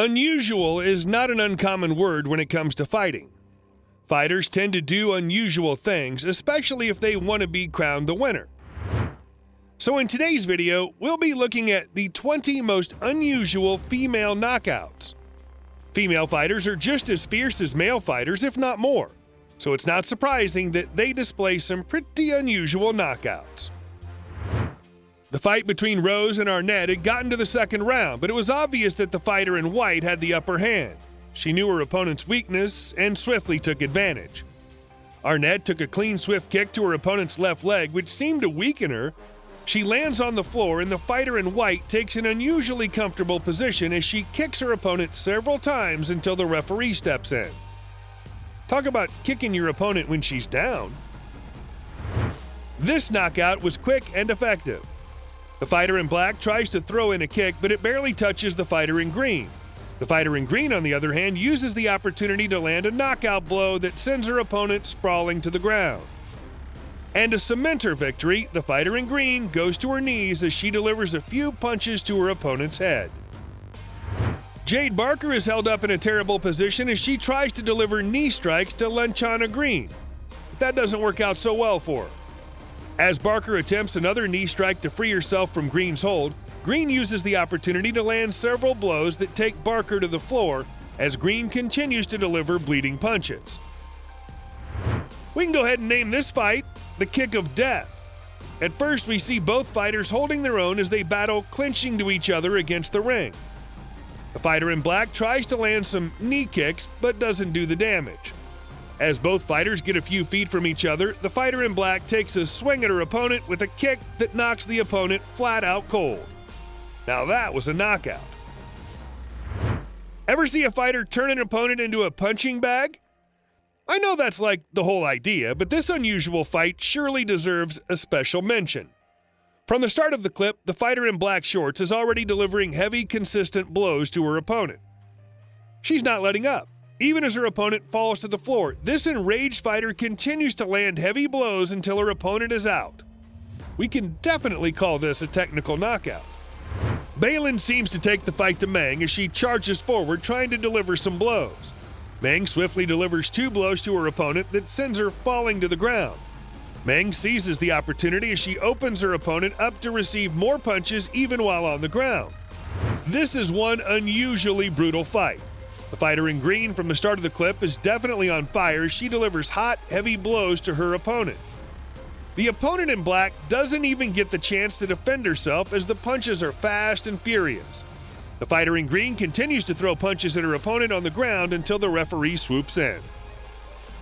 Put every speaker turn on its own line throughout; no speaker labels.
Unusual is not an uncommon word when it comes to fighting. Fighters tend to do unusual things, especially if they want to be crowned the winner. So in today's video, we'll be looking at the 20 most unusual female knockouts. Female fighters are just as fierce as male fighters, if not more, so it's not surprising that they display some pretty unusual knockouts. The fight between Rose and Arnett had gotten to the second round, but it was obvious that the fighter in white had the upper hand. She knew her opponent's weakness and swiftly took advantage. Arnett took a clean, swift kick to her opponent's left leg, which seemed to weaken her. She lands on the floor, and the fighter in white takes an unusually comfortable position as she kicks her opponent several times until the referee steps in. Talk about kicking your opponent when she's down. This knockout was quick and effective. The fighter in black tries to throw in a kick, but it barely touches the fighter in green. The fighter in green, on the other hand, uses the opportunity to land a knockout blow that sends her opponent sprawling to the ground. And to cement her victory, the fighter in green goes to her knees as she delivers a few punches to her opponent's head. Jade Barker is held up in a terrible position as she tries to deliver knee strikes to Lenchana Green. But that doesn't work out so well for her. As Barker attempts another knee strike to free herself from Green's hold, Green uses the opportunity to land several blows that take Barker to the floor as Green continues to deliver bleeding punches. We can go ahead and name this fight the Kick of Death. At first, we see both fighters holding their own as they battle, clinching to each other against the ring. The fighter in black tries to land some knee kicks, but doesn't do the damage. As both fighters get a few feet from each other, the fighter in black takes a swing at her opponent with a kick that knocks the opponent flat out cold. Now that was a knockout. Ever see a fighter turn an opponent into a punching bag? I know that's like the whole idea, but this unusual fight surely deserves a special mention. From the start of the clip, the fighter in black shorts is already delivering heavy, consistent blows to her opponent. She's not letting up. Even as her opponent falls to the floor, this enraged fighter continues to land heavy blows until her opponent is out. We can definitely call this a technical knockout. Balin seems to take the fight to Meng as she charges forward trying to deliver some blows. Meng swiftly delivers 2 blows to her opponent that sends her falling to the ground. Meng seizes the opportunity as she opens her opponent up to receive more punches even while on the ground. This is one unusually brutal fight. The fighter in green from the start of the clip is definitely on fire as she delivers hot, heavy blows to her opponent. The opponent in black doesn't even get the chance to defend herself as the punches are fast and furious. The fighter in green continues to throw punches at her opponent on the ground until the referee swoops in.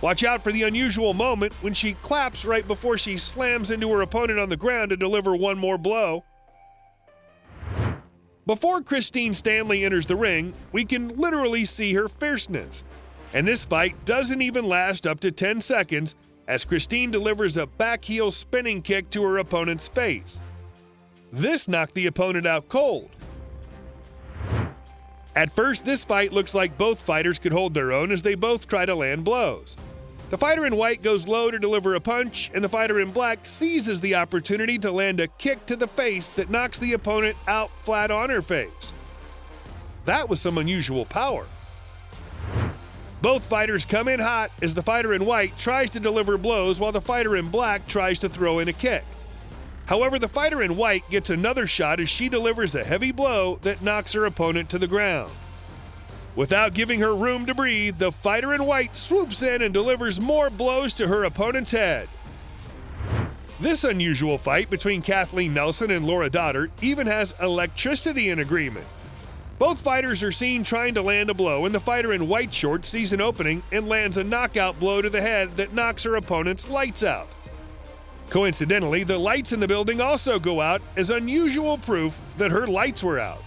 Watch out for the unusual moment when she claps right before she slams into her opponent on the ground to deliver one more blow. Before Christine Stanley enters the ring, we can literally see her fierceness. And this fight doesn't even last up to 10 seconds as Christine delivers a back heel spinning kick to her opponent's face. This knocked the opponent out cold. At first, this fight looks like both fighters could hold their own as they both try to land blows. The fighter in white goes low to deliver a punch, and the fighter in black seizes the opportunity to land a kick to the face that knocks the opponent out flat on her face. That was some unusual power. Both fighters come in hot as the fighter in white tries to deliver blows while the fighter in black tries to throw in a kick. However, the fighter in white gets another shot as she delivers a heavy blow that knocks her opponent to the ground. Without giving her room to breathe, the fighter in white swoops in and delivers more blows to her opponent's head. This unusual fight between Kathleen Nelson and Laura Doddart even has electricity in agreement. Both fighters are seen trying to land a blow, and the fighter in white shorts sees an opening and lands a knockout blow to the head that knocks her opponent's lights out. Coincidentally, the lights in the building also go out as unusual proof that her lights were out.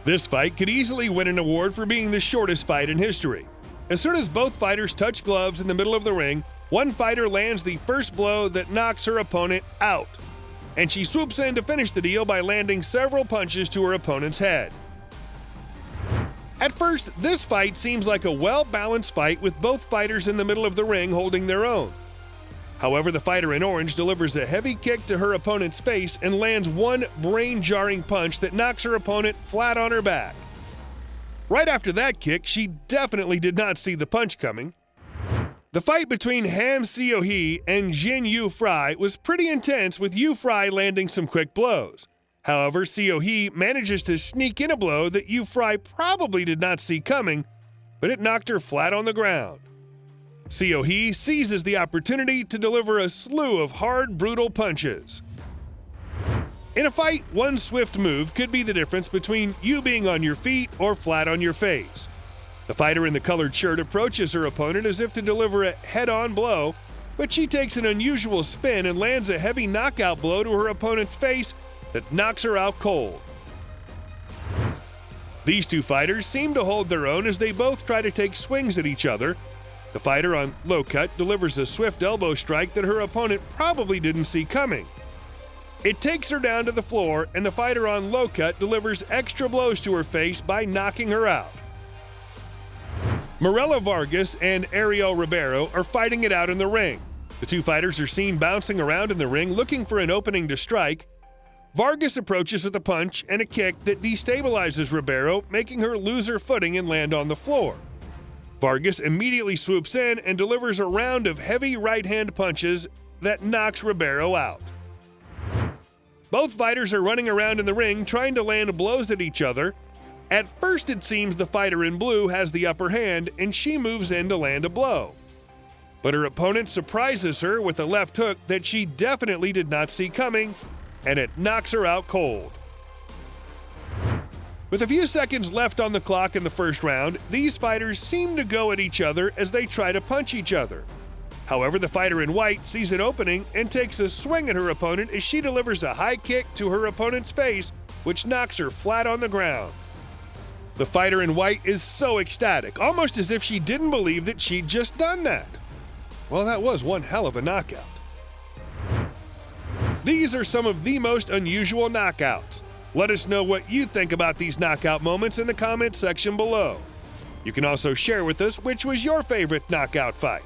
This fight could easily win an award for being the shortest fight in history. As soon as both fighters touch gloves in the middle of the ring, one fighter lands the first blow that knocks her opponent out, and she swoops in to finish the deal by landing several punches to her opponent's head. At first, this fight seems like a well-balanced fight with both fighters in the middle of the ring holding their own. However, the fighter in orange delivers a heavy kick to her opponent's face and lands one brain-jarring punch that knocks her opponent flat on her back. Right after that kick, she definitely did not see the punch coming. The fight between Ham Seo-hee and Jin Yu-fry was pretty intense, with Yu-fry landing some quick blows. However, Seo-hee manages to sneak in a blow that Yu-fry probably did not see coming, but it knocked her flat on the ground. Seo-hee seizes the opportunity to deliver a slew of hard, brutal punches. In a fight, one swift move could be the difference between you being on your feet or flat on your face. The fighter in the colored shirt approaches her opponent as if to deliver a head-on blow, but she takes an unusual spin and lands a heavy knockout blow to her opponent's face that knocks her out cold. These two fighters seem to hold their own as they both try to take swings at each other. The fighter on low cut delivers a swift elbow strike that her opponent probably didn't see coming. It takes her down to the floor, and the fighter on low cut delivers extra blows to her face by knocking her out. Mirella Vargas and Ariel Ribeiro are fighting it out in the ring. The two fighters are seen bouncing around in the ring looking for an opening to strike. Vargas approaches with a punch and a kick that destabilizes Ribeiro, making her lose her footing and land on the floor. Vargas immediately swoops in and delivers a round of heavy right-hand punches that knocks Ribeiro out. Both fighters are running around in the ring trying to land blows at each other. At first, it seems the fighter in blue has the upper hand and she moves in to land a blow. But her opponent surprises her with a left hook that she definitely did not see coming, and it knocks her out cold. With a few seconds left on the clock in the first round, these fighters seem to go at each other as they try to punch each other. However, the fighter in white sees an opening and takes a swing at her opponent as she delivers a high kick to her opponent's face, which knocks her flat on the ground. The fighter in white is so ecstatic, almost as if she didn't believe that she'd just done that. Well, that was one hell of a knockout. These are some of the most unusual knockouts. Let us know what you think about these knockout moments in the comments section below. You can also share with us which was your favorite knockout fight.